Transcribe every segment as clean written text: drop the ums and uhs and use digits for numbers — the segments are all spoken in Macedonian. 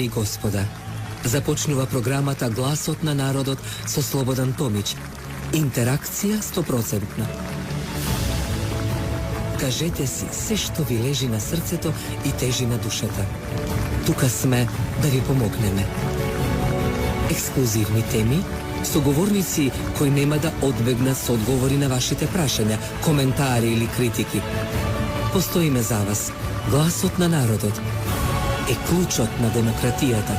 Dami i gospoda, započnjuva programata Glasot na narodot со Слободан Томиć. Интеракција 100%. Кажете си се што ви лежи на срцето и тежи на душата. Тука сме да ви помогнеме. Ексклузивни теми, соговорници кои нема да одбегнат со одговори на вашите прашања, коментари или критики. Постоиме за вас. Гласот на народот е клучот на демократијата.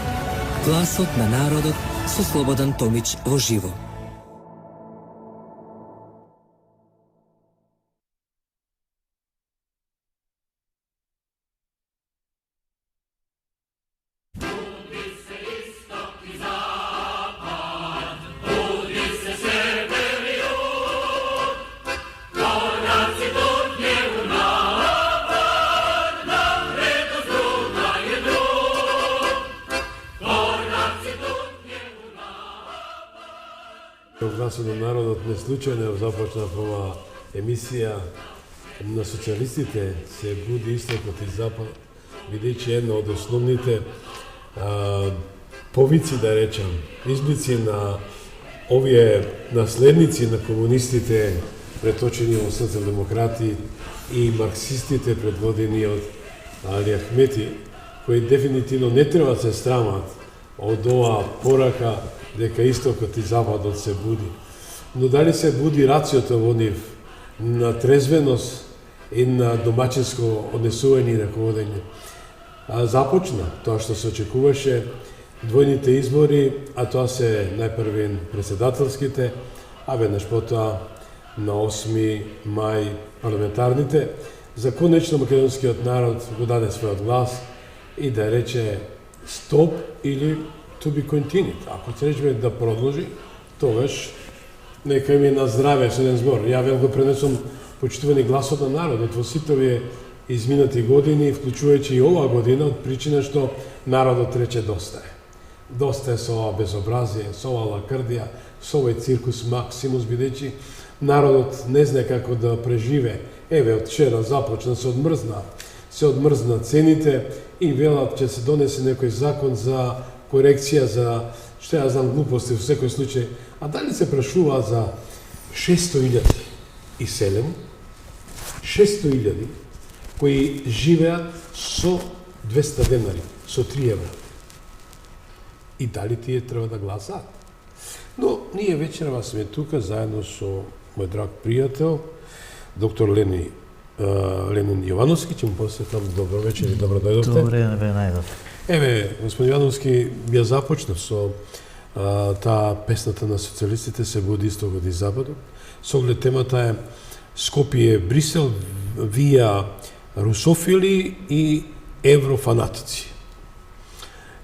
Гласот на народот со Слободан Томиć во живо. Гласот на народот не случајно започна ова емисија на социјалистите се буди истокот и запад, бидејќи една од основните повици, да речам, изблици на овие наследници на комунистите, преточени во социјалдемократи и марксистите предводени од Али Ахмети, кои дефинитивно не треба да се срамат од оваа порака дека истокот и западот се буди. Но дали се буди рациото во нив на трезвеност и на домачинско однесување и раководење? Започна тоа што се очекуваше, двојните избори, а тоа се најпрвен председателските, а веднаш потоа на 8 мај парламентарните, за конечно македонскиот народ го даде својот глас и да рече стоп или to be continued. Ако се речеме да продолжи, тогаш нека ми на здраве со еден збор. Ја вел го пренесам почитувани гласот на народот во сите овие изминати години, вклучувајќи и оваа година, од причина што народот рече доста е. Доста е со ова безобразие, со ова лакрдија, со овој циркус максимус, бидејќи народот не знае како да преживе. Еве, од вчера започна, се одмрзна цените и велат ќе се донесе некој закон за корекција за, што ја знам, глупости во секој случај. А дали се прашува за 600.000 иселени, 600.000 кои живеат со 200 денари, со 3 евра. И дали тие треба да гласаат? Но ние вечерва сме тука заедно со мој драг пријател, доктор Ленин Јовановски, ќе му посветам добро вечер и добро дојдовте. Добре, не ве најдов. Еве, господин Јовановски, ја започнав со таа песната на социјалистите се буди истокот и западот. Со оглед темата е Скопје, Брисел, вија русофили и еврофанатици.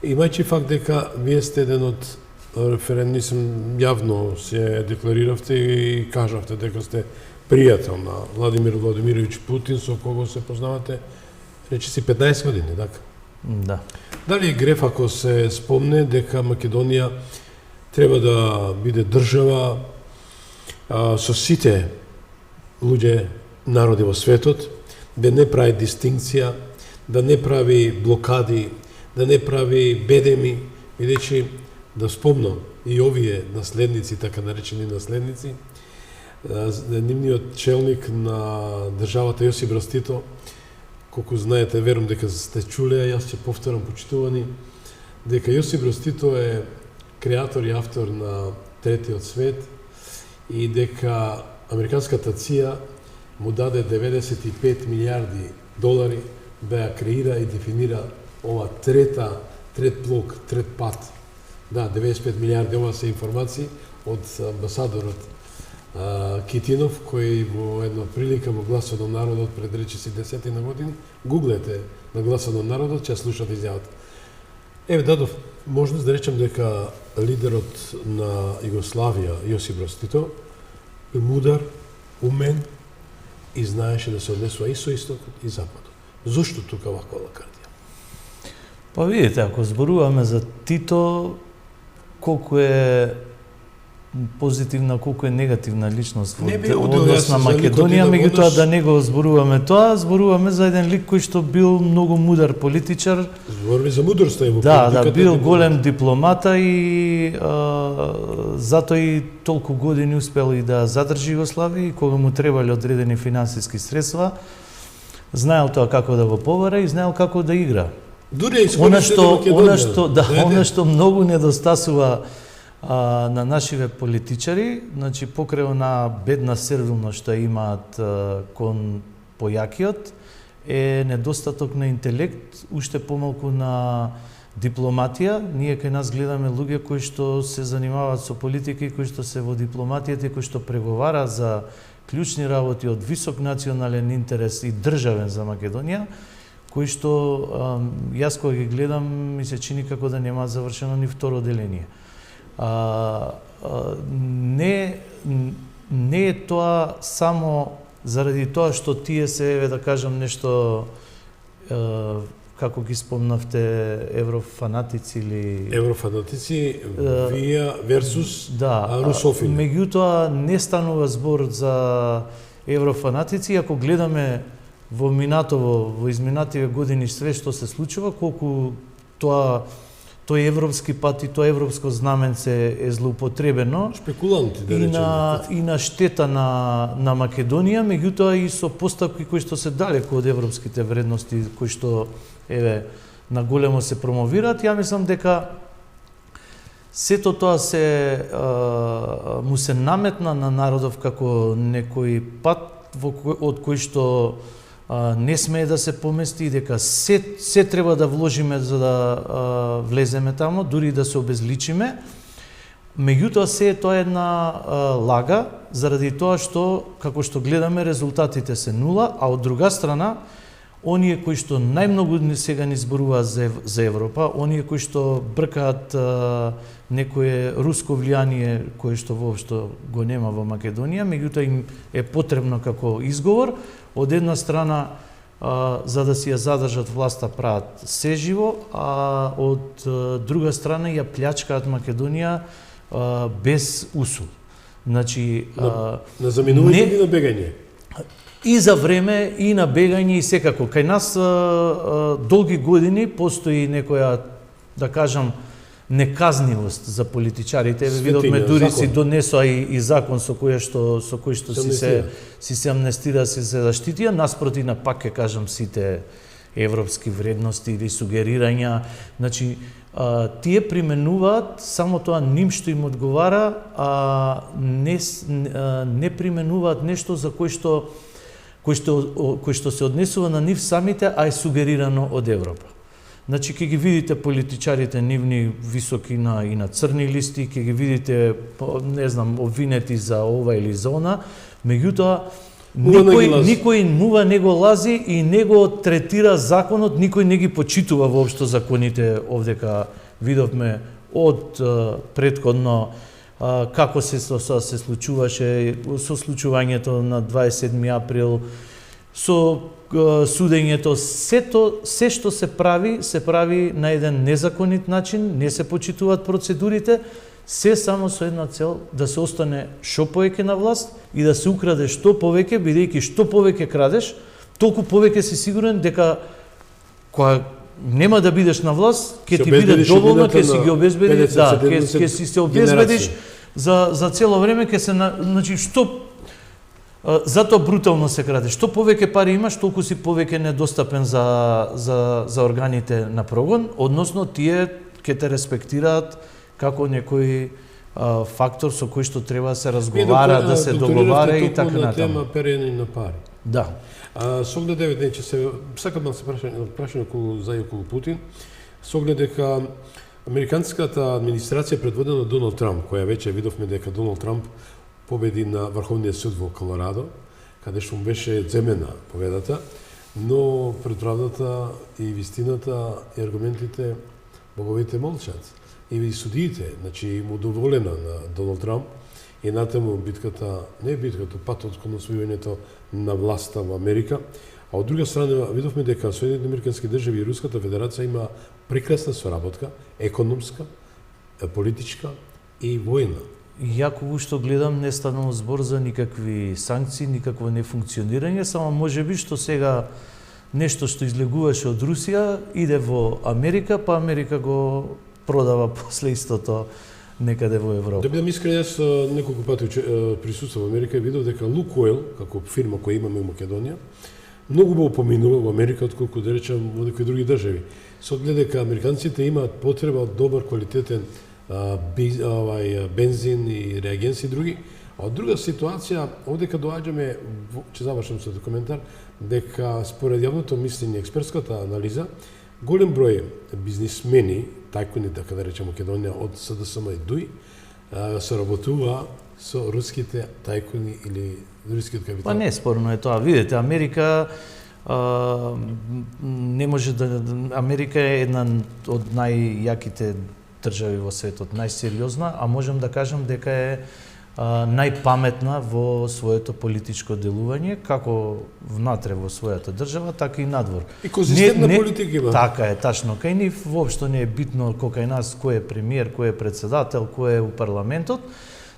Имајќи факт дека вие сте еден од референдум, јавно се деклариравте и кажавте дека сте пријател на Владимир Владимирович Путин, со кого се познавате, речи си 15 години, така? Да. Дали е греф ако се спомне дека Македонија треба да биде држава со сите луѓе, народи во светот, да не прави дистинкција, да не прави блокади, да не прави бедеми, бидејќи да спомнам и овие наследници, така наречени наследници, нивниот челник на државата Јосип Брз Тито, колку знаете, верувам дека сте чуле, јас ќе повторам почитувани, дека Јосип Брз Тито е креатор и автор на Третиот свет и дека американската ЦИА му даде 95 милиарди долари да ја креира и дефинира ова трет блок, трет пат. Да, 95 милиарди, ова се информации од амбасадорот Китинов, кој во една прилика во Гласот на народот пред речиси 10 на години, гуглете на Гласот на народот, ќе слушате изјавата. Еве, дадов можност да речем дека лидерот на Југославија, Јосип Брз Тито, бил мудар, умен и знаеше да се однесува и со истокот и западот. Зошто тука ваква лакардија? Па видите, ако зборуваме за Тито, колку е позитивна, колку е негативна личност во Не би одел однос јас на за Македонија, ликот меѓутоа еднаш- да не го зборуваме тоа, зборуваме за еден лик кој што бил многу мудар политичар. Зборуваме за мудростта и во Да, политиката, бил не голем дипломата и затоа и толку години успел и да задржи Југославија и кога му требале одредени финансиски средства, знаел тоа како да го побара и знаел како да игра. Дури искористите Македонија. Она што многу недостасува на нашиве политичари, значи покрај она бедна сервилност што имаат кон појакиот, е недостаток на интелект, уште помалку на дипломатија. Ние кај нас гледаме луѓе кои што се занимаваат со политика и кои што се во дипломатијата и кои што преговара за клучни работи од висок национален интерес и државен за Македонија, кои што јас кога ги гледам ми се чини како да нема завршено ни второ деление. Не е тоа само заради тоа што тие се, да кажам нешто, како ги спомнавте, еврофанатици или... Еврофанатици, вие версус да, русофили. Меѓутоа не станува збор за еврофанатици, ако гледаме во минатово, во изминативе години све што се случува, колку тој европски пат и тоа европско знаменце е злоупотребено. Спекуланти, да речеме. И на штета на Македонија, меѓутоа и со постапки кои што се далеку од европските вредности, кои што, на големо се промовираат. Ја мислам дека сето тоа му се наметна на народов како некој пат од кој што не смее да се помести и дека се треба да вложиме за да влеземе тамо, дури да се обезличиме. Меѓутоа се е тоа една лага, заради тоа што, како што гледаме, резултатите се нула, а од друга страна, оние кои што најмногу сега ни зборуваат за Европа, оние кои што бркаат некое руско влијание кое што воопшто го нема во Македонија, меѓутоа им е потребно како изговор. Од една страна, за да си ја задржат власта, прават се живо, а од друга страна ја плячкаат Македонија без усул. Значи, на заминување или на бегање? И за време, и на бегање, и секако. Кај нас долги години постои некоја, да кажам, неказнивост за политичарите. Видовме дури си донесоа и закон со кој што си се амнестира, си се заштитија, наспроти на, пак ќе кажам, сите европски вредности или сугерирања. Значи, тие применуваат само тоа ним што им одговара, а не применуваат нешто за кој што се однесува на нив самите, а е сугерирано од Европа. Значи, ќе ги видите политичарите нивни високи и на црни листи, ќе ги видите, не знам, обвинети за ова или за она, меѓутоа, никој мува не го лази и не го третира законот, никој не ги почитува воопшто законите овдека. Видовме од претходно како се случуваше со случувањето на 27 април, со судењето, се што се прави на еден незаконит начин, не се почитуваат процедурите, се само со една цел да се остане што повеќе на власт и да се украде што повеќе, бидејќи што повеќе крадеш, толку повеќе си сигурен дека кога нема да бидеш на власт, ќе ти биде доволно, ќе си ги обезбедиш, ќе си се обезбедиш за цело време, ќе се, значи, што затоа брутално се краде. Што повеќе пари имаш, толку си повеќе недостапен за органите на прогон, односно тие ќе те респектираат како некој фактор со кој што треба да се разговара, да се договара и така натаму. Тема перење на пари. Да. Со оглед че се сакам да се прашање околу Путин, со оглед дека американската администрација предводена од Доналд Трамп, која веќе видовме дека Доналд Трамп победи на Врховниот суд во Колорадо, каде што му беше земена победата, но пред правдата и вистината и аргументите боговите молчат. И судиите, значи му доволена на Доналд Трамп и натаму битката, не битката, патот кон освојувањето на власта во Америка, а од друга страна видовме дека Соединените американски држави и Руската федерација има прекрасна соработка, економска, политичка и војна. Ја кога што гледам не станало збор за никакви санкции, никакво нефункционирање, само можеби што сега нешто што излегуваше од Русија иде во Америка, па Америка го продава после истото некаде во Европа. Да бидам искрен, јас неколку пати присуствував во Америка и видов дека Лукойл, како фирма која имаме во Македонија, многу го поминува во Америка отколку да речам во некои други држави. Со оглед дека американците имаат потреба од добар квалитетен бензин и реагенси и други. А од друга ситуација, овдека доаѓаме, ќе завршам со коментар, дека според јавното мислење, експертската анализа, голем број бизнисмени, тајкуни, така да речем Македонија, од СДСМ и ДУИ, соработува со руските тајкуни или рускиот капитал. Па не спорно е тоа. Видете, Америка не може да... Америка е една од најјаките држави во светот, најсериозна, а можем да кажем дека е најпаметна во своето политичко делување, како внатре во својата држава, така и надвор. И конзистентна политика има. Така е, тачно. Кај нив воопшто не е битно кој кај нас кој е премиер, кој е председател, кој е у парламентот.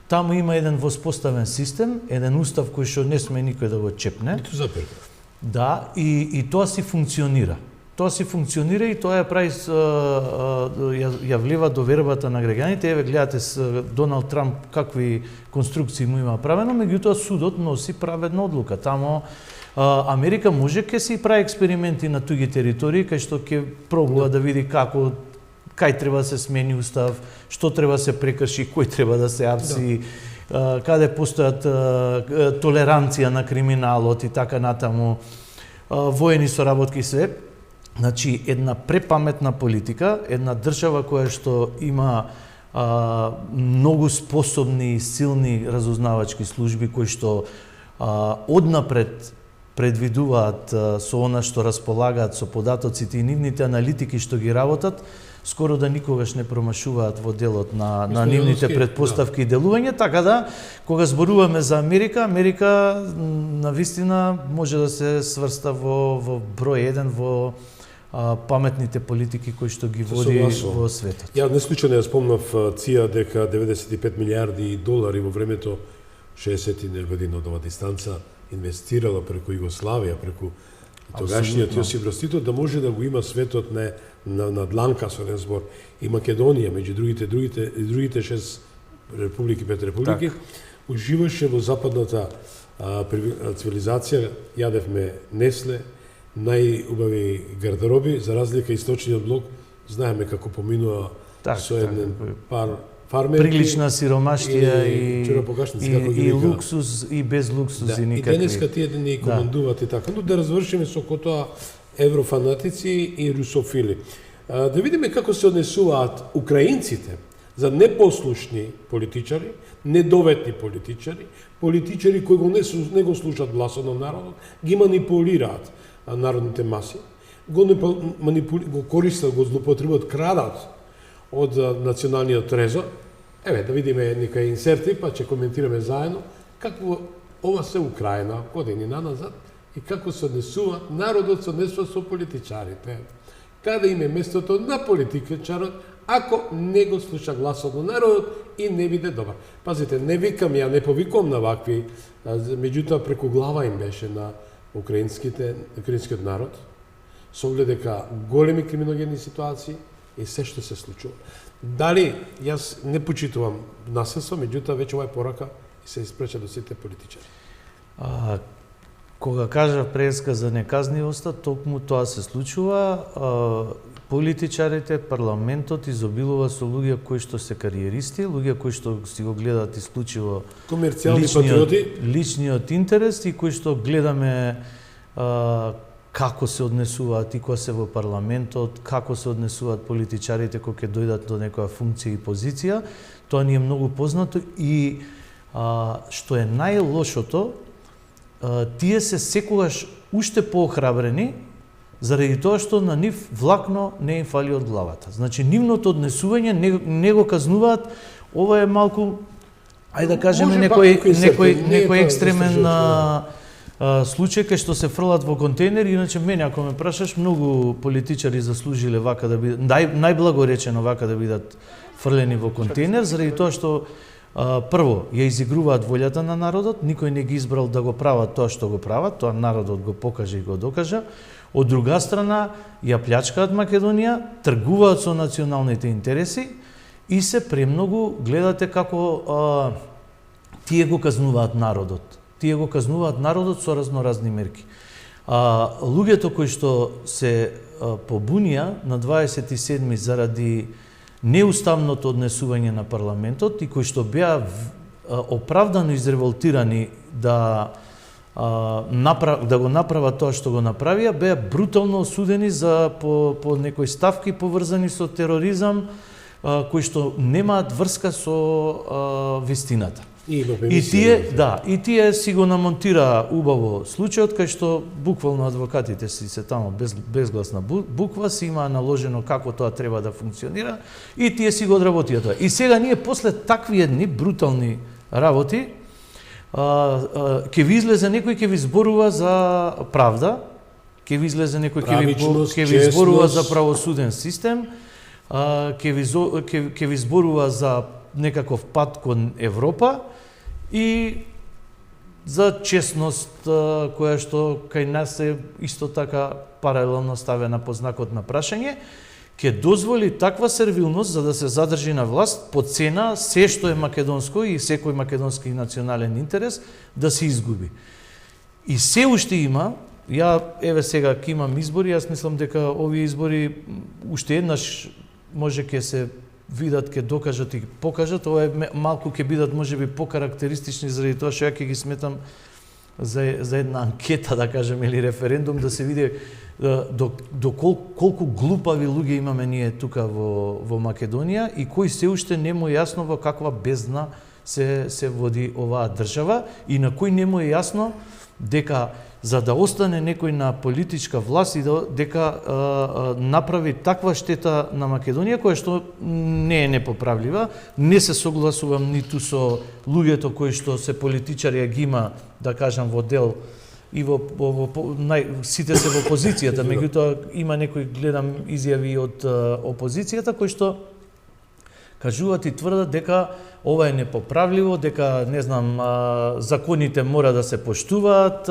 Таму има еден воспоставен систем, еден устав кој што не сме никој да го чепне. Ниту заперка. Да, и тоа си функционира. Тоа си функционира и тоа ја прави ја влива довербата на граѓаните. Еве гледате Доналд Трамп какви конструкции му има правено, меѓутоа судот носи праведна одлука. Тамо Америка може ке си прави експерименти на туѓи територии кај што ќе пробува да види како кај треба да се смени устав, што треба да се прекрши, кој треба да се апси, каде постојат толеранција на криминалот и така натаму, воени соработки и све. Значи, една препаметна политика, една држава која што има многу способни и силни разузнавачки служби кои што однапред предвидуваат со она што располагаат со податоците и нивните аналитики што ги работат, скоро да никогаш не промашуваат во делот на нивните предпоставки и делување, така да, кога зборуваме за Америка, Америка навистина може да се сврста во број 1 во паметните политики кои што ги води во светот. Ја неслучајно ја спомнав ЦИА дека 95 милиарди долари во времето 60-ти година од ова дистанца инвестирала преку Југославија, преку тогашниот Јосип Брз Тито, да може да го има светот на дланка со еден збор. И Македонија, меѓу другите 6 републики, 5 републики, уживаше во западната цивилизација, јадевме Несле, најубави гардероби, за разлика источниот блок, знаеме како поминува со еден пар фармерки. Прилична сиромаштија и луксуз и без луксуз и никакви. И денеска тие ни командуваат и така. Но да развршиме со тоа еврофанатици и русофили. Да видиме како се однесуваат украинците за непослушни политичари, недоветни политичари, политичари кои не го слушаат гласот на народот, ги манипулираат народните маси, го користат, го злоупотребуваат, крадат од националниот трезор. Еве, да видиме некои инсерти, па ќе коментираме заедно какво ова се Украина години назад и како се однесува народот се однесува со политичарите. Каде им е местото на политичарот ако не го слуша гласот на народот и не биде добар. Пазите, не викам ја, не повикувам на вакви, меѓутоа преку глава им беше на украинскиот народ, со оглед дека големи криминогени ситуации и се што се случува. Дали, јас не почитувам насилство, меѓутоа веќе ова е порака и се испреча до сите политичари. Кога кажа преска за неказнивоста, токму тоа се случува. Политичарите, парламентот изобилува со луѓе кои што се кариеристи, луѓе кои што си го гледаат исклучиво комерцијални патриоти, личниот интерес и кои што гледаме како се однесуваат и кога се во парламентот, како се однесуваат политичарите кога ќе дојдат до некоја функција и позиција. Тоа ни е многу познато и што е најлошото, тие се секогаш уште поохрабрени заради тоа што на нив влакно не им фали од главата. Значи, нивното однесување не го казнуваат, ова е малку, ајде да кажеме, некој екстремен случај кај што се фрлат во контейнер, иначе мене, ако ме прашаш, многу политичари заслужиле вака да бидат, најблагоречено вака да бидат фрлени во контейнер, заради тоа што прво, ја изигруваат волјата на народот, никој не ги избрал да го прават тоа што го прават, тоа народот го покажа и го докажа. Од друга страна, ја плячкаат Македонија, тргуваат со националните интереси и се премногу гледате како тие го казнуваат народот. Тие го казнуваат народот со разноразни мерки. Луѓето кои што се побунија на 27 заради неуставното однесување на парламентот и кои што беа оправдано изреволтирани да го направат тоа што го направија, беа брутално осудени за по некои ставки поврзани со тероризам, кои што немаат врска со вистината. И тие си го намонтира убаво случајот, кај што буквално адвокатите си се тамо безгласна буква, си има наложено како тоа треба да функционира и тие си го одработија тоа. И сега ние после такви едни брутални работи, ќе ви излезе некој ќе ви зборува за правда, ќе ви излезе некој ќе ви зборува за правосуден систем, ќе ви зборува за некаков пат кон Европа и за честност која што кај нас е исто така паралелно ставена под знакот на прашање, ќе дозволи таква сервилност за да се задржи на власт по цена се што е македонско и секој македонски национален интерес да се изгуби. И се уште има, еве сега ќе имам избори, јас мислам дека овие избори уште еднаш може ќе се видат, ќе докажат и покажат, ова е малку ќе бидат можеби покарактеристични заради тоа што ја ќе ги сметам за една анкета, да кажем, или референдум, да се види до колку глупави луѓе имаме ние тука во Македонија и кој се уште не му е јасно во каква бездна се води оваа држава и на кој не му е јасно дека за да остане некој на политичка власт и дека направи таква штета на Македонија која што не е непоправлива. Не се согласувам ниту со луѓето кои што се политичари, ги има, да кажам, во дел и сите се во опозицијата, меѓутоа има некои, гледам, изјави од опозицијата кои што кажуваат и тврдат дека ова е непоправливо, дека, не знам, законите мора да се поштуваат,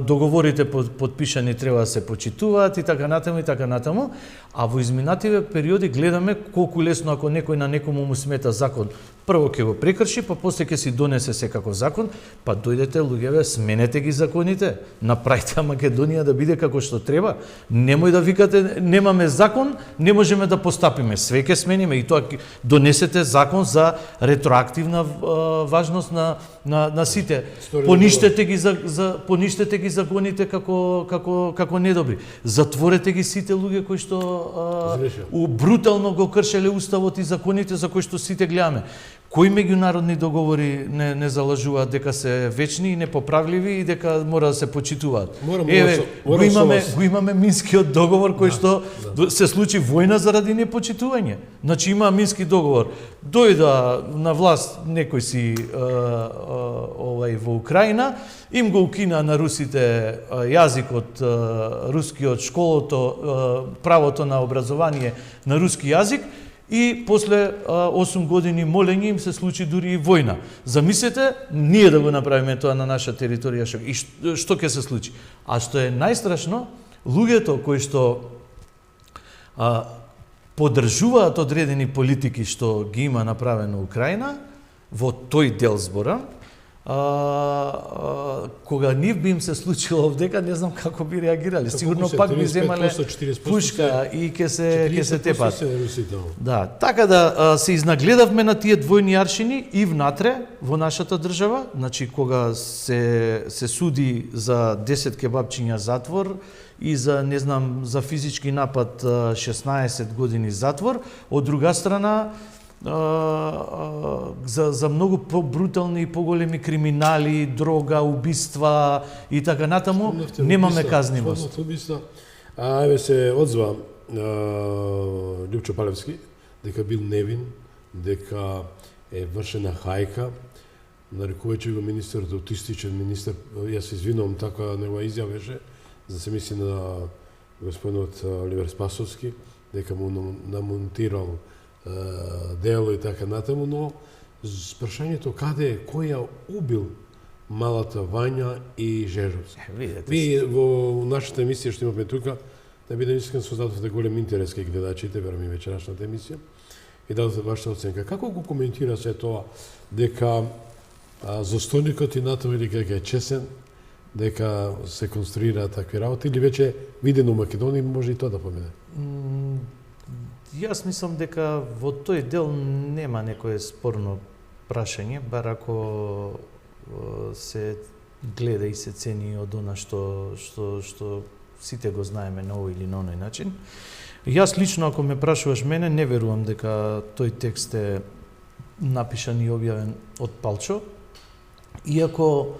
договорите подпишани треба да се почитуваат и така натаму, а во изминативе периоди гледаме колку лесно ако некој на некому му смета закон, прво ќе го прекрши, па после ќе си донесе секако закон, па дојдете луѓеве, сменете ги законите, направите Македонија да биде како што треба, немој да викате немаме закон, не можеме да постапиме, све ќе смениме и тоа донесете закон за ретроактивна важност на сите. Поништете ги законите како недобри. Затворете ги сите луѓе кои што брутално го кршеле уставот и законите за кои што сите гледаме. Кои меѓународни договори не залажуваат дека се вечни и непоправливи и дека мора да се почитуваат? Го имаме Минскиот договор кој што се случи војна заради непочитување. Значи има Мински договор. Дојда на власт некој си во Украина, им го укина на русите јазикот, рускиот, школото, правото на образование на руски јазик, и после 8 години молење им се случи дури и војна. Замислете, ние да го направиме тоа на наша територија и што ќе се случи. А што е најстрашно, луѓето кои што поддржуваат одредени политики што ги има направено Украина, во тој дел збора, кога нив би им се случило овдека, не знам како би реагирале. Сигурно пак би земале пушка и ќе се тепат. Да, така да се изнагледавме на тие двојни аршини и внатре во нашата држава, значи кога се суди за 10 кебапчиња затвор и за, не знам, за физички напад 16 години затвор, од друга страна за многу побрутални и поголеми криминали, дрога, убиства и така натаму, немаме казнимост. Еве се одзва Љупчо Палевски дека бил невин, дека е вршена хајка, нарекувајќи го министерот аутистичен министер. Јас се извинувам, така негова изјава беше, за се мисли на господинот Оливер Спасовски, дека му намонтирал дело и така натаму, но прашањето каде, кој ја убил малата Вања и Жежовски. Видете. Вие во нашата емисија што имаме тука, да бидам искрен, создадовте голем интерес кај гледачите, верам и вечерашната емисија, и дадовте вашата оценка. Како го коментира се тоа дека застойникот и натаму дека е чесен, дека се конструира такви работи, или веќе видено у Македонија може и тоа да помине? Јас мислам дека во тој дел нема некое спорно прашање, бар ако се гледа и се цени од она што сите го знаеме на овој или на оној начин. Јас лично, ако ме прашуваш мене, не верувам дека тој текст е напишан и објавен од Палчо, иако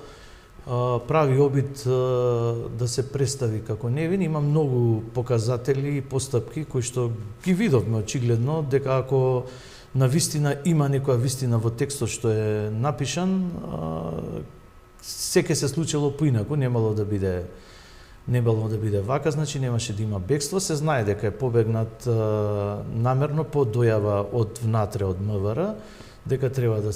прави обид да се представи како невин, има многу показатели и постапки кои што ги видовме очигледно, дека ако на вистина има некоја вистина во текстот што е напишан, се ке се случило поинаку, немало да биде вака, значи немаше да има бегство. Се знае дека е побегнат намерно по дојава од внатре од МВР, дека треба да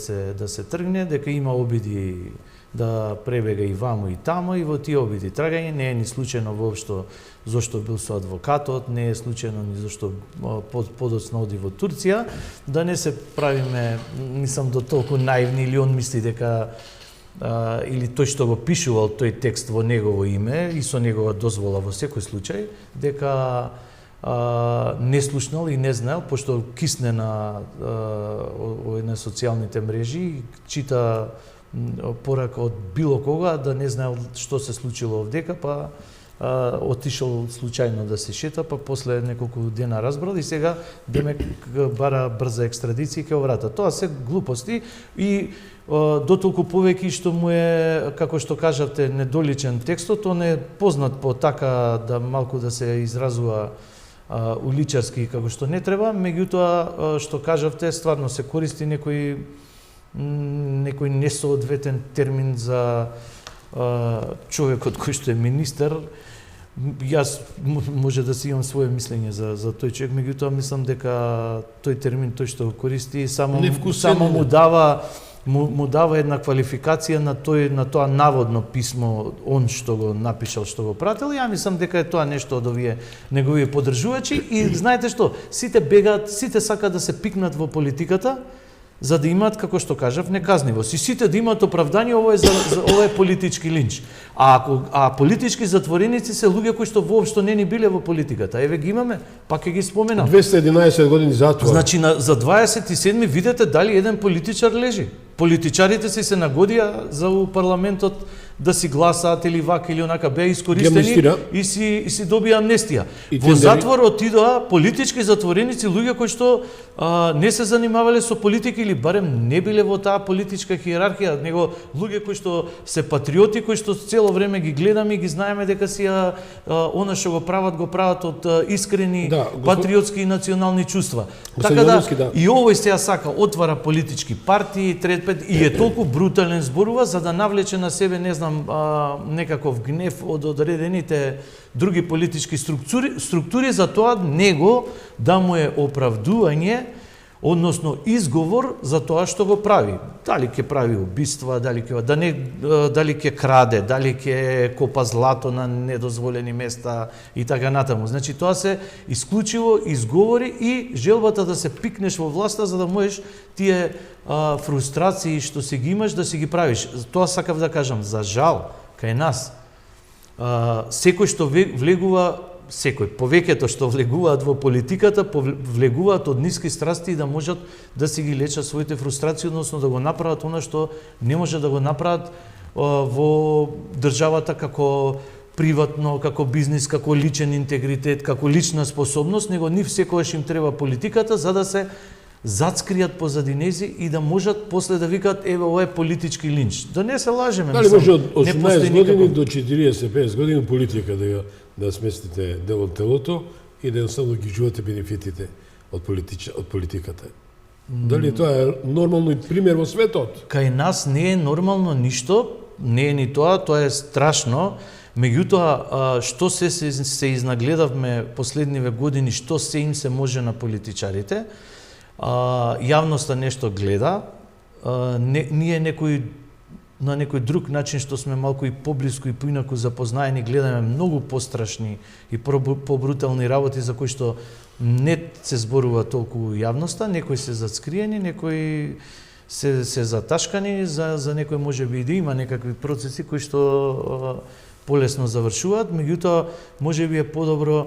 се тргне, дека има обиди да пребега и ваму и таму, и во тие обиди трагање не е ни случајно воопшто зошто бил со адвокатот, не е случајно ни зошто подоцна оди во Турција, да не се правиме, мислам, до толку наивни, или он мисли дека или тој што го пишувал тој текст во негово име и со негова дозвола во секој случај, дека не слушнал и не знаел, пошто кисне на социјалните мрежи, чита порака од било кога, да не знаел што се случило овдека, па отишол случајно да се шета, па после неколку дена разбрал и сега демек бара брза екстрадиција ке врата. Тоа се глупости и дотолку повеќе што му е, како што кажавте, недоличен текстот, он е познат по така да малку да се изразува уличарски како што не треба, меѓутоа што кажавте, стварно се користи некој несоодветен термин за човекот кој што е министер. Јас може да си имам свое мислење за тој човек, меѓутоа мислам дека тој термин, тој што го користи, само му дава една квалификација на тоа наводно писмо, он што го напишал, што го пратил. Ја мислам дека е тоа нешто од овие негови поддржувачи и знаете што, сите бегаат, сите сакаат да се пикнат во политиката, за да имаат, како што кажав, неказнивост. И сите да имаат оправдание, ова е политички линч. А политички затвореници се луѓе кои што воопшто не ни биле во политиката. Еве ги имаме, пак ќе ги споменам. 211 години затвор. Значи за 27 видете дали еден политичар лежи. Политичарите се нагодија за парламентот да си гласаат или вака или онака, беа искористени и си добија амнестија. Во затвор отидоа политички затвореници, луѓе кои што не се занимавале со политика или барем не биле во таа политичка хиерархија, него луѓе кои што се патриоти, кои што цело време ги гледаме и ги знаеме дека си она што го прават од искрени патриотски и национални чувства. Така да и овој сега сака отвара политички партии, и е толку брутален зборува за да навлече на себе, не знам, некаков гнев од одредените други политички структури за тоа него да му е оправдување, односно изговор за тоа што го прави. Дали ќе прави убиства, дали ќе краде, дали ќе копа злато на недозволени места и така натаму. Значи тоа се исклучиво изговори и желбата да се пикнеш во власта за да можеш тие фрустрации што си ги имаш да си ги правиш. Тоа сакав да кажам, за жал кај нас секој што влегува, повеќето што влегуваат во политиката, влегуваат од ниски страсти и да можат да си ги лечат своите фрустрации, односно да го направат она што не може да го направат во државата како приватно, како бизнис, како личен интегритет, како лична способност, него нив секогаш им треба политиката за да се зацкријат позади нези и да можат после да викаат еве ова е политички линч. Да не се лажеме, дали може од 18 години до 40-50 години политика да сместите дел од телото и да едноставно ги жувате бенефитите од политиката. Дали тоа е нормално и пример во светот? Кај нас не е нормално ништо, не е ни тоа е страшно. Меѓутоа, што се изнагледавме последниве години, што се им се може на политичарите, јавноста нешто гледа, ние на некој друг начин што сме малку и поблиску и поинаку запознаени, гледаме многу пострашни и побрутални работи за кои што не се зборува толку јавноста, некои се зацкриени, некои се заташкани, за некој може би и да има некакви процеси кои што полесно завршуваат, меѓутоа може би е подобро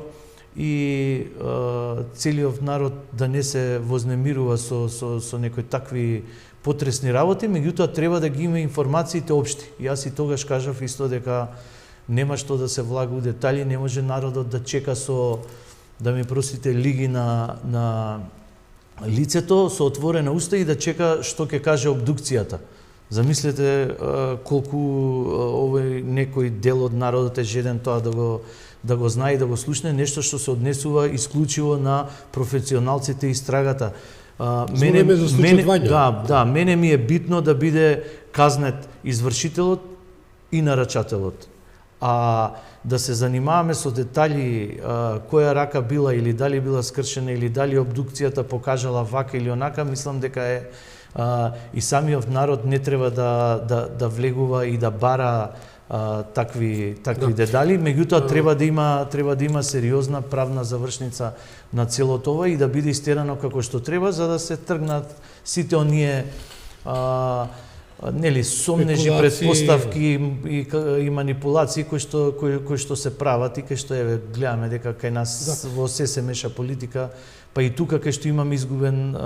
и целиот народ да не се вознемирува со некои такви потресни работи, меѓутоа треба да ги има информациите општи. Јас и тогаш кажав исто дека нема што да се влага у детали, не може народот да чека со, да ми простите, лиги на лицето со отворена уста и да чека што ќе каже обдукцијата. Замислете колку овој некој дел од народот е жеден тоа да го знае и да го слушне, нешто што се однесува исклучиво на професионалците и истрагата. Мене ми е битно да биде казнет извршителот и нарачателот. А да се занимаваме со детали која рака била или дали била скршена или дали обдукцијата покажала вака или онака, мислам дека е и самиот народ не треба да влегува и да бара такви детали, меѓутоа треба да има сериозна правна завршница на целото ова и да биде истерано како што треба, за да се тргнат сите оние сомнежи, предпоставки и манипулации кои што се прават и кои што гледаме дека кај нас во се меша политика, па и тука кај што имаме изгубен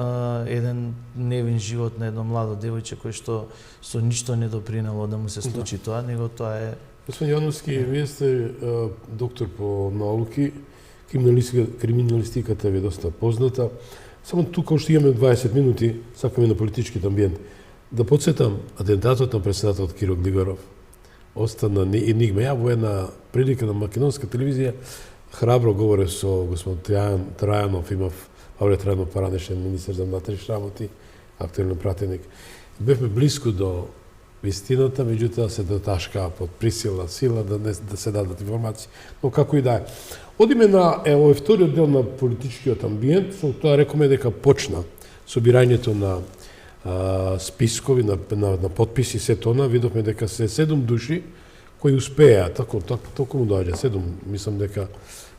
еден невин живот на едно младо девојче кој што со ништо не допринело да му се случи тоа, него тоа е... Господин Јановски, вие сте доктор по науки, криминалистиката ви е доста позната. Само тука уште имаме 20 минути, сакаме на политичкиот амбиент. Да подсетам, атентатот на председателот Киро Глигаров остана енигма. Ја во една прилика на македонска телевизија храбро говоре со господин Трајанов, имав Павле Трајанов, поранешен министер за внатрешни работи, актуелен пратеник. Бевме близко до вистината, меѓутоа се доташкаа под присилна сила да се дадат информации. Но како и да е. Одиме на овој вториот дел на политичкиот амбиент, со тоа рекоме дека почна собирањето на спискови, на подписи, се тона, видовме дека се 7 души кои успеа, толку му доаѓа, 7, мислам дека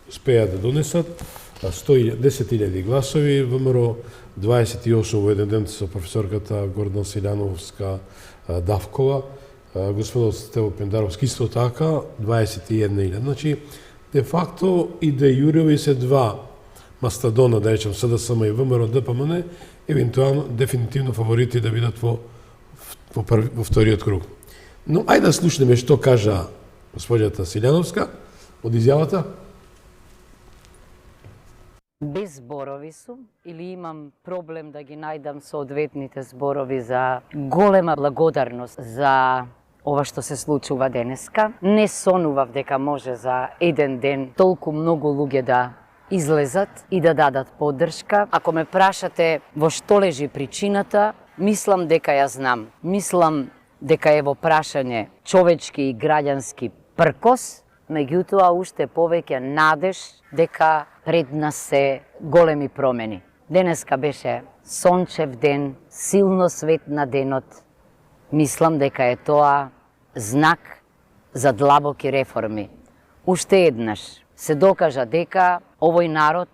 успеа да донесат 10.000 гласови, ВМРО 28 во еден ден со професорката Гордан Силјановска Давкова, господот Стево Пендаровски исто така, 21.000. Значи, де факто и де јуреви се два мастадона, да речем, СДСМ и ВМРО ДПМН, евентуално, дефинитивно фаворити да бидат во вториот круг. Но ајде да слушнеме што кажа госпоѓата Силјановска од изјавата. Без зборови сум или имам проблем да ги најдам соодветните зборови за голема благодарност за ова што се случува денеска. Не сонував дека може за еден ден толку многу луѓе да излезат и да дадат поддршка. Ако ме прашате во што лежи причината, мислам дека ја знам. Мислам дека е во прашање човечки и граѓански пркос, меѓутоа уште повеќе надеж дека пред нас се големи промени. Денеска беше сончев ден, силно свет на денот. Мислам дека е тоа знак за длабоки реформи. Уште еднаш се докажа дека овој народ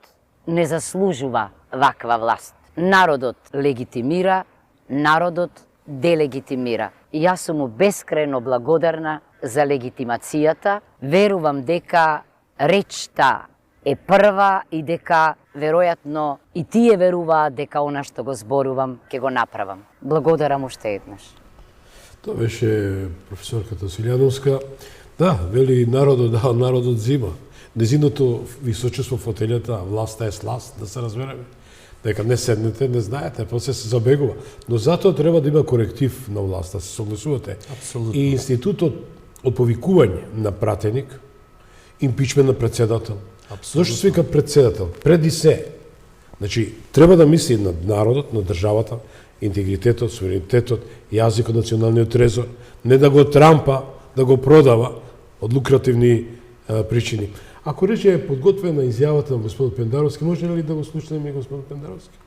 не заслужува ваква власт. Народот легитимира, народот делегитимира. И јас сум му бескрајно благодарна за легитимацијата. Верувам дека речта е прва и дека веројатно и тие веруваат дека она што го зборувам ќе го направам. Благодарам уште еднаш. Тоа беше професорката Силјановска. Да, вели народот дава, народот зима. Незиното височество фотелјата, власта е сласт, да се разбереме. Дека не седнете, не знаете, после се забегува. Но затоа треба да има коректив на власта, се согласувате. Апсолутно. И институтот од повикување на пратеник, импичмент на председател. Апсолутно. Зошто се вика председател? Преди се. Значи, треба да мисли на народот, на државата, интегритетот, суверенитетот, јазикот, националниот трезор, не да го трампа, да го продава од лукративни причини. Ако рече е подготвена изјавата на господин Пендаровски, може ли да го слушнеме господин Пендаровски?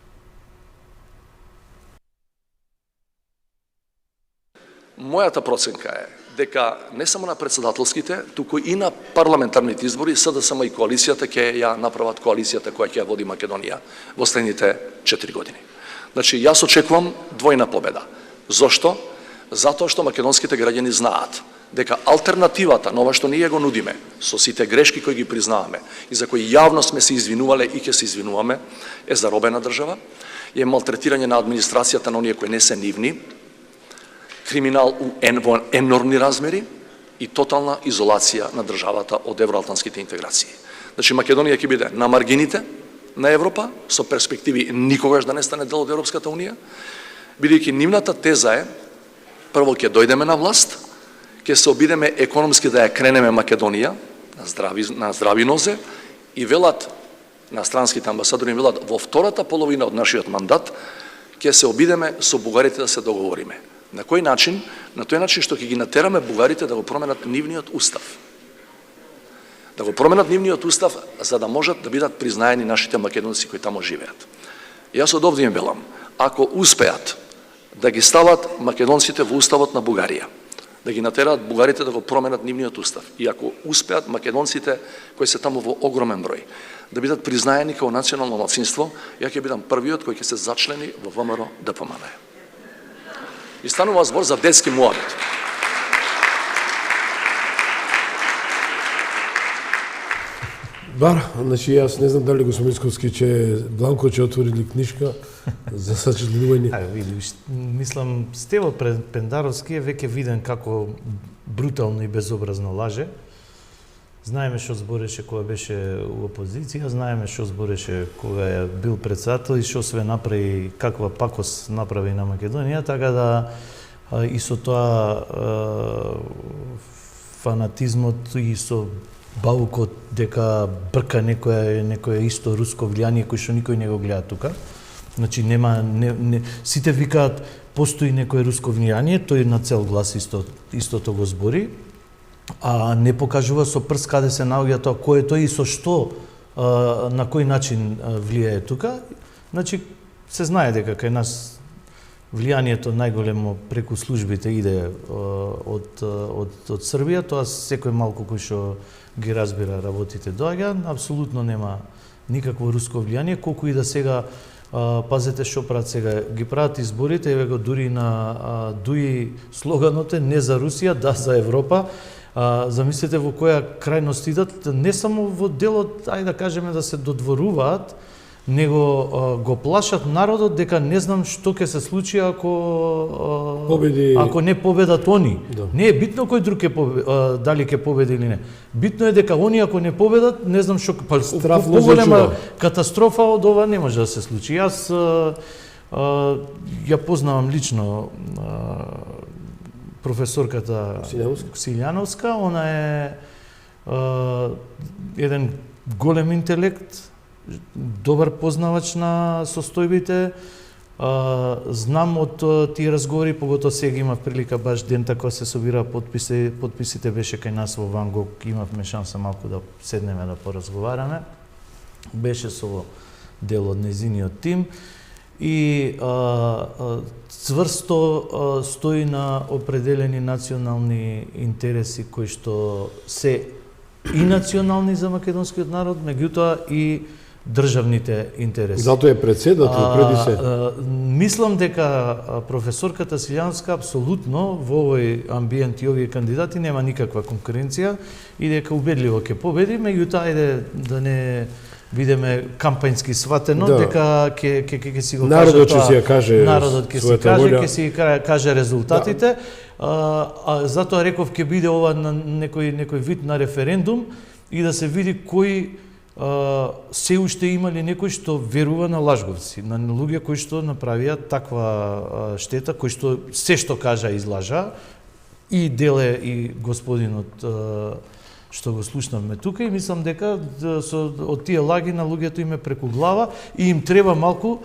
Мојата проценка е дека не само на председателските, туку и на парламентарните избори СДСМ и коалицијата ќе ја направат коалицијата која ќе ја води Македонија во следните 4 години. Значи, јас очекувам двојна победа. Зошто? Затоа што македонските граѓани знаат дека алтернативата на ова што ние го нудиме, со сите грешки кои ги признаваме и за кои јавно сме се извинувале и ќе се извинуваме, е заробена држава, е малтретирање на администрацијата на оние кои не се нивни, криминал во енормни размери и тотална изолација на државата од евроатлантските интеграции. Значи, Македонија ќе биде на маргините на Европа, со перспективи никогаш да не стане дел од Европската Унија, бидејќи нивната теза е, прво ќе дојдеме на власт, ќе се обидеме економски да ја кренеме Македонија на здрави нозе и велат, на странските амбасадори велат, во втората половина од нашиот мандат ќе се обидеме со бугарите да се договориме. На кој начин? На тој начин што ќе ги натераме бугарите да го променат нивниот устав. Да го променат нивниот устав за да можат да бидат признаени нашите македонци кои тамо живеат. Јас од овде им велам, ако успеат да ги стават македонците во уставот на Бугарија, да ги натераат бугарите да го променат нивниот устав, и ако успеат македонците кои се таму во огромен број да бидат признаени како национално малцинство, ја ќе бидам првиот кој ќе се зачлени во ВМРО ДПМН. И станува збор за детски муабет. Бар, значи јас не знам дали господин Мицковски Бланко ќе отворили книжка за сочинување. Видиш, мислам, Стево Пендаровски е веќе виден како брутално и безобразно лаже. Знаеме што збореше кога беше у опозиција, знаеме што збореше кога е бил председател и што све направи, каква пакост направи на Македонија, така да и со тоа фанатизмот и со баукот дека брка некое исто руско влијание кој што никој не го гледа тука. Значи сите викаат постои некое руско влијание, тој на цел глас истото го збори, а не покажува со прст каде се наоѓа тоа, кој е тој и со што, на кој начин влијае тука. Значи, се знае дека кај нас влијанието најголемо преку службите иде од Србија, тоа секој малку кој што ги разбира работите доаѓа, апсолутно нема никакво руско влијание, колку и да сега пазете што прават сега, ги прават изборите, еве го дури на Дуи слоганот е не за Русија, да за Европа. Замислете во која крајност идат, не само во делот, ајде да кажеме да се додворуваат, него го плашат народот дека не знам што ќе се случи ако не победат они. Да. Не е битно кој друг дали ќе победи или не. Битно е дека они ако не победат, не знам што поголема катастрофа од ова не може да се случи. Јас ја познавам лично професорката Силјановска, она е еден голем интелект, добар познавач на состојбите. Знам од тие разговори, поготоа сега имав прилика баш дента кога се собира подписите беше кај нас во Ван Гог, имавме шанса малку да седнеме да поразговараме. Беше со дел од незиниот тим и цврсто стои на определени национални интереси кои што се и национални за македонскиот народ, меѓутоа и државните интереси. Зато е председател преди се. Мислам дека професорката Силјановска апсолутно во овој амбиент и овие кандидати нема никаква конкуренција и дека убедливо ќе победи, меѓутоа ајде да не бидеме кампањски сватено, дека ќе си го народот ќе си ја каже, народот ќе си каже, ќе си каже резултатите. Затоа реков ќе биде ова на некој вид на референдум и да се види кој се уште има ли некој што верува на лажговци, на луѓе кои што направија таква штета, кои што се што кажа излажа и деле и господинот што го слушнавме тука, и мислам дека од тие лаги на луѓето им е преку глава и им треба малку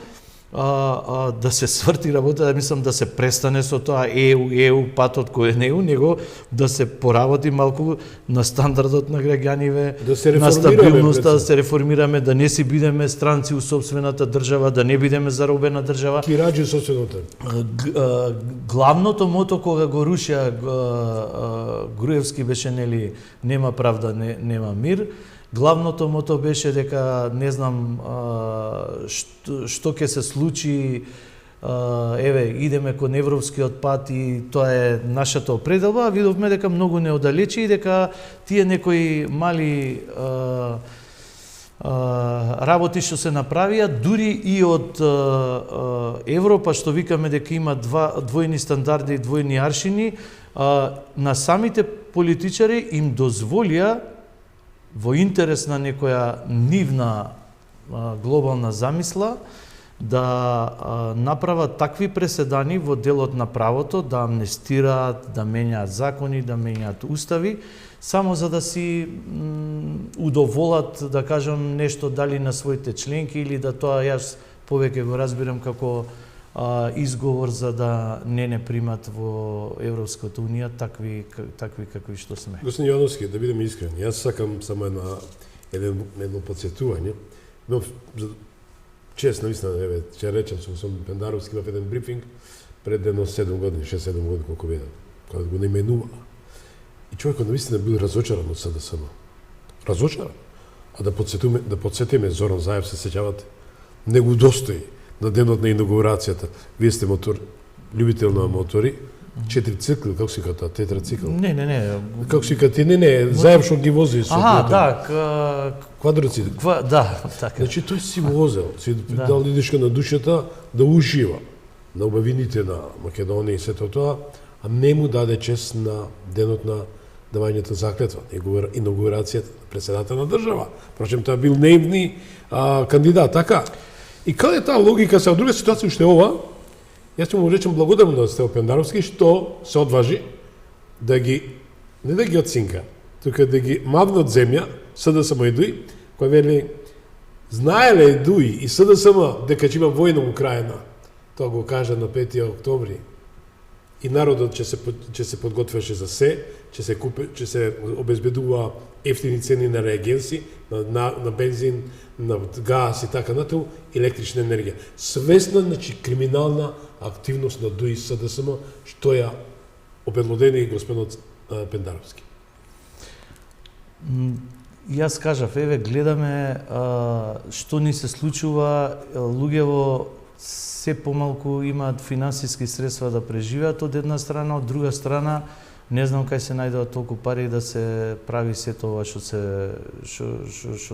да се сврти работа, да мислам да се престане со тоа EU патот кој е неу, него да се поработи малку на стандардот на граѓаниве, Да се на реформираме, стабилноста, да пред се реформираме, да не си бидеме странци у сопствената држава, да не бидеме заробена држава. Кираџи собственото. Главното мото кога го рушија Груевски беше нели нема правда, нема мир. Главното мото беше дека не знам што ќе се случи, еве идеме кон европскиот пат и тоа е нашата определба, видовме дека многу не оддалечи и дека тие некои мали работи што се направија, дури и од Европа, што викаме дека има двојни стандарди и двојни аршини, на самите политичари им дозволија во интерес на некоја нивна глобална замисла да направат такви преседани во делот на правото, да амнестираат, да менјаат закони, да менјаат устави, само за да си удоволат, да кажам, нешто дали на своите членки или да тоа јас повеќе го разбирам како изговор за да не примат во Европската унија такви какви што сме. Господин Јовановски, да бидеме искрени, јас сакам само едно подсетување. Но чест навистина, еве, ќе речем со Пендаровски имав еден брифинг пред едно 7 години, 6-7 години колку беда, кога го наименува. И човекот навистина бил разочаран од СДСМ. Разочаран. А да подсетиме Зоран Заев, се сеќавате, не го достои на денот на инаугурацијата. Вие сте љубител на мотори, 4 цикли, како се ката, тетрацикл? Не. Како се ката, не, Заев што ги вози со квадроцикл. Да, така. Значи тој си возел, си дал идешка на душата да ужива на убавините на Македонија и сето тоа, а не му даде чест на денот на давањето заклетва, инаугурацијата на председател на држава. Впрочем, тоа бил неивни кандидат, така? И каде е таа логика, се од друга ситуација уште ова, јас ќе му речем благодарно на Стево Пендаровски што се одважи да ги, не да ги оцинка, тука да ги мавна од земја, СДСМ и ДУИ, кој вели, знаеле ДУИ и СДСМ дека ќе има војна во Украина, тоа го кажа на 5 октомври, и народот ќе се подготвеше за се, ќе се обезбедува ефтини цени на реагенси, на бензин, на газ и така натаму, електрична енергија. Свесна, значи, криминална активност на ДУИ СДСМ, што ја обелодени и господинот Пендаровски. Јас кажав, еве, гледаме што ни се случува, луѓево се помалку имаат финансиски средства да преживеат од една страна, од друга страна не знам кај се најдоа толку пари да се прави сето ова што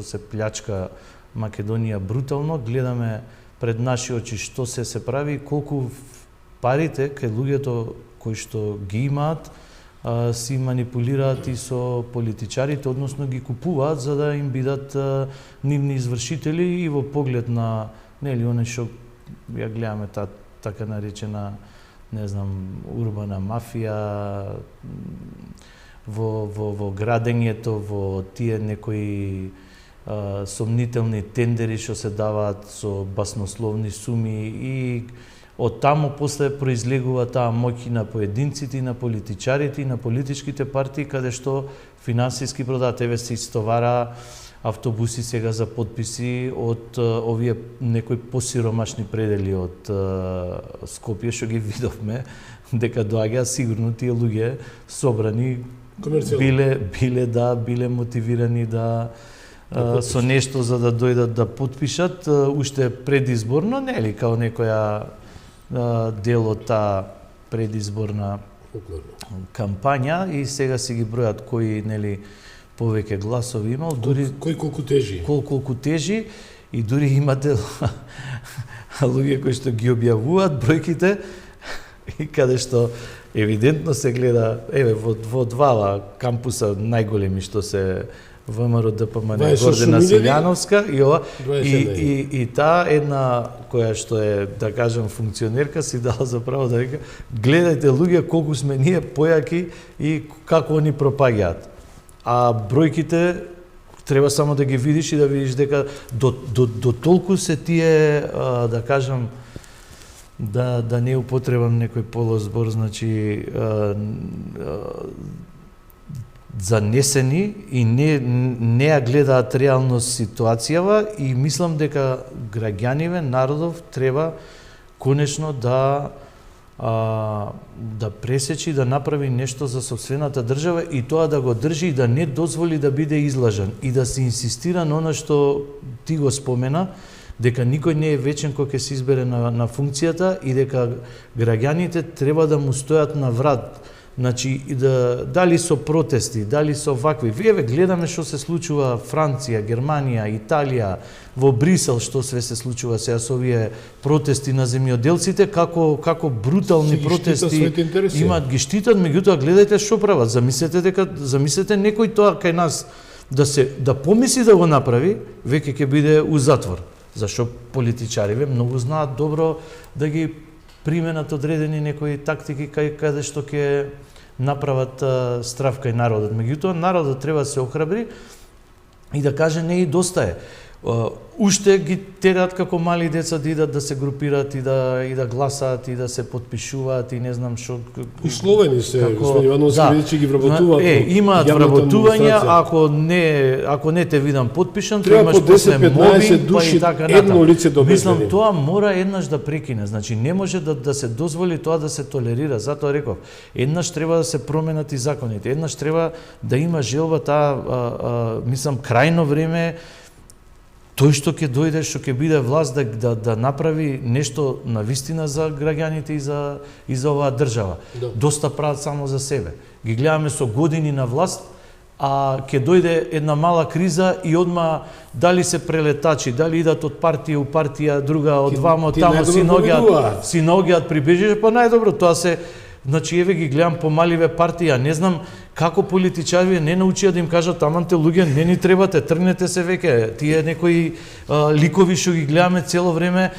се плячка Македонија брутално. Гледаме пред наши очи што се прави, колку парите кај луѓето кои што ги имаат си манипулираат и со политичарите, односно ги купуваат за да им бидат нивни извршители и во поглед на нели оне што ја гледаме така наречена, не знам, урбана мафија во градењето, во тие некои сомнителни тендери што се даваат со баснословни суми и од таму после произлегува таа моќ на поединците, на политичарите и на политичките партии, каде што финансиски продаваат. Еве се истовара автобуси сега за подписи од овие некои посиромашни предели од Скопје, што ги видовме, дека доаѓа сигурно тие луѓе собрани, биле мотивирани да со нешто за да дојдат да подпишат, уште предизборно, нели, као некоја дел од таа предизборна кампања и сега си ги бројат кои, нели, повеќе гласови имал, дури кој колку тежи и дури имате луѓе кои што ги објавуваат бројките и каде што евидентно се гледа, еве во два кампуса најголеми што се ВМРО ДПМН Гордена Силјановска и ова и таа една која што е, да кажам, функционерка си дала за право да река, гледајте луѓе колку сме ние појаки и како они пропаѓаат. А бројките треба само да ги видиш и да видиш дека до толку се тие, да кажам, да не употребам некој полозбор, значи занесени и не ја гледаат реално ситуацијава и мислам дека граѓаниве, народов треба конечно да пресечи, да направи нешто за сопствената држава и тоа да го држи и да не дозволи да биде излажан и да се инсистира на она што ти го спомена, дека никој не е вечен кој ќе се избере на функцијата и дека граѓаните треба да му стојат на врат. Значи, дали со протести, дали со вакви. Еве гледаме што се случува Франција, Германија, Италија, во Брисел што све се случува сега со овие протести на земјоделците, како брутални протести имаат, ги штитат, меѓутоа гледајте што прават. Замислете некој тоа кај нас да помисли да го направи, веќе ќе биде у затвор. Зашто политичариве многу знаат добро да ги применат одредени некои тактики каде што ќе направат страв кај народот. Меѓутоа, народот треба да се охрабри и да каже не и доста е. Уште ги тераат како мали деца да идат да се групираат и да гласаат и да се потпишуваат и не знам што. Условени се, господин Ивановски, види ги вработуваат. Имаат вработувања, ако не те видам потпишан, треба имаш по 10-15 души така едно лице да обезбеди. Мислам, тоа мора еднаш да прекине. Значи не може да се дозволи тоа да се толерира. Затоа реков, еднаш треба да се променат и законите. Еднаш треба да има желба таа, мислам, крајно време тој што ќе дојде, што ќе биде власт да направи нешто навистина за граѓаните и за оваа држава. Да. Доста прават само за себе. Ги гледаме со години на власт, а ќе дојде една мала криза и одма дали се прелетачи, дали идат од партија у партија, друга од вамо, тамо си наоѓаат прибежише, па најдобро тоа се. Значи, еве ги гледам помаливе партија, не знам како политичари не научија да им кажат таманте луѓе не ни требате, тргнете се веќе. Тие некои ликови што ги гледаме цело време,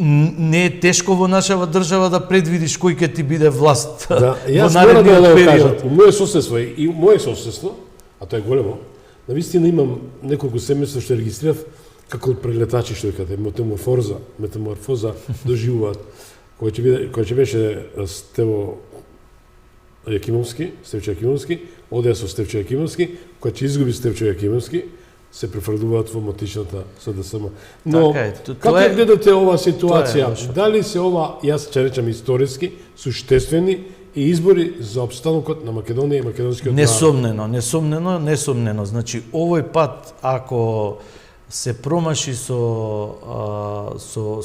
не е тешко во нашава држава да предвидиш кој ќе ти биде власт. Да, јас мора да го кажам, у моје соседство и моје соседство, а тоа е големо, навистина имам неколку семејства што регистрирав како прелетачи што викате, метаморфоза доживуваат. Кој ќе беше Стевчо Јакимовски, одеа со Стевчо Јакимовски, кој ќе изгуби Стевчо Јакимовски, се префрлуваат во мотичната СДСМ. Но, како гледате оваа ситуација? Дали се ова, јас ќе речам историски, суштествени и избори за опстанокот на Македонија и македонскиот народ? Несомнено. Значи, овој пат, ако се промаши со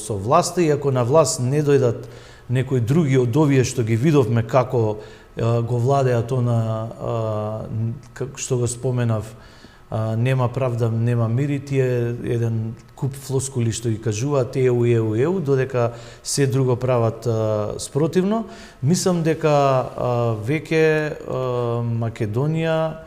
власта и ако на власт не дојдат некои други од овие што ги видовме како го владеат што го споменав, нема правда, нема мир и тие еден куп флоскули што ги кажуваат еу, додека се друго прават спротивно. Мислам дека веќе Македонија,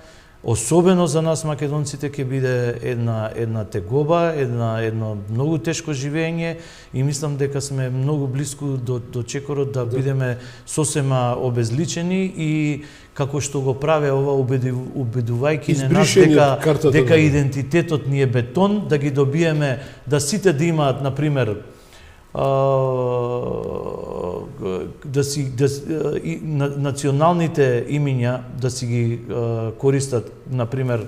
особено за нас македонците, ќе биде една тегоба, едно многу тешко живење и мислам дека сме многу близко до чекорот да бидеме сосема обезличени и како што го праве ова убедувајќи не нас дека идентитетот ни е бетон, да ги добиеме, да сите да имаат, например, националните имиња да си ги користат, например,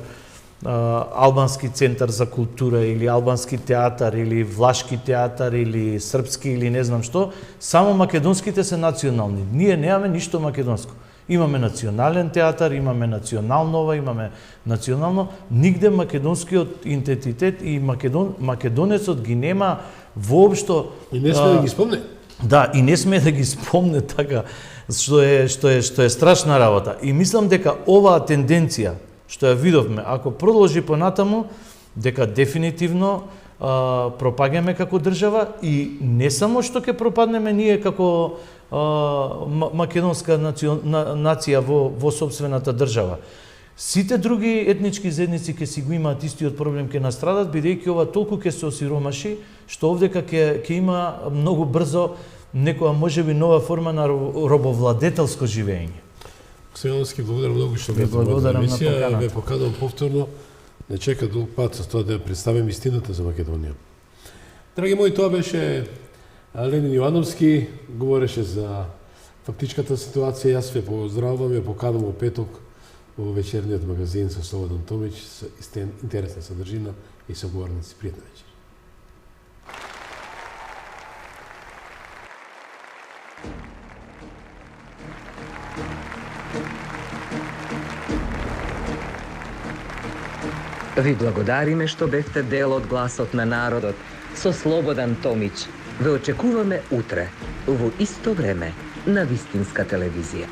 албански центар за култура или албански театар или влашки театар или српски или не знам што, само македонските се национални. Ние немаме ништо македонско. Имаме национален театар, имаме национално ова, имаме национално, нигде македонскиот идентитет и македонецот ги нема воопшто. И не сме да ги спомне. Да, и не сме да ги спомне така, што е страшна работа. И мислам дека оваа тенденција што ја видовме, ако продолжи понатаму, дека дефинитивно пропагаме како држава и не само што ќе пропаднеме ние како македонска нација во сопствената држава. Сите други етнички заедници ќе си го имаат истиот проблем, ќе настрадат, бидејќи ова толку ќе се осиромаши, што овдека ќе има многу брзо некоја можеби нова форма на робовладетелско живење. Ивановски, благодарам многу што бе на емисија, ве поканувам повторно, не чека долг пат со тоа да ја представим истината за Македонија. Драги мои, тоа беше Ленин Јовановски говореше за фактичката ситуација. Јас ве поздравувам и поканувам во петок во вечерниот магазин со Слободан Томич со интересна содржина и соговорници. Пријатна вечер. Ви благодариме што бевте дел од гласот на народот со Слободан Томич. Ве очекуваме утре, во исто време, на Вистинска телевизија.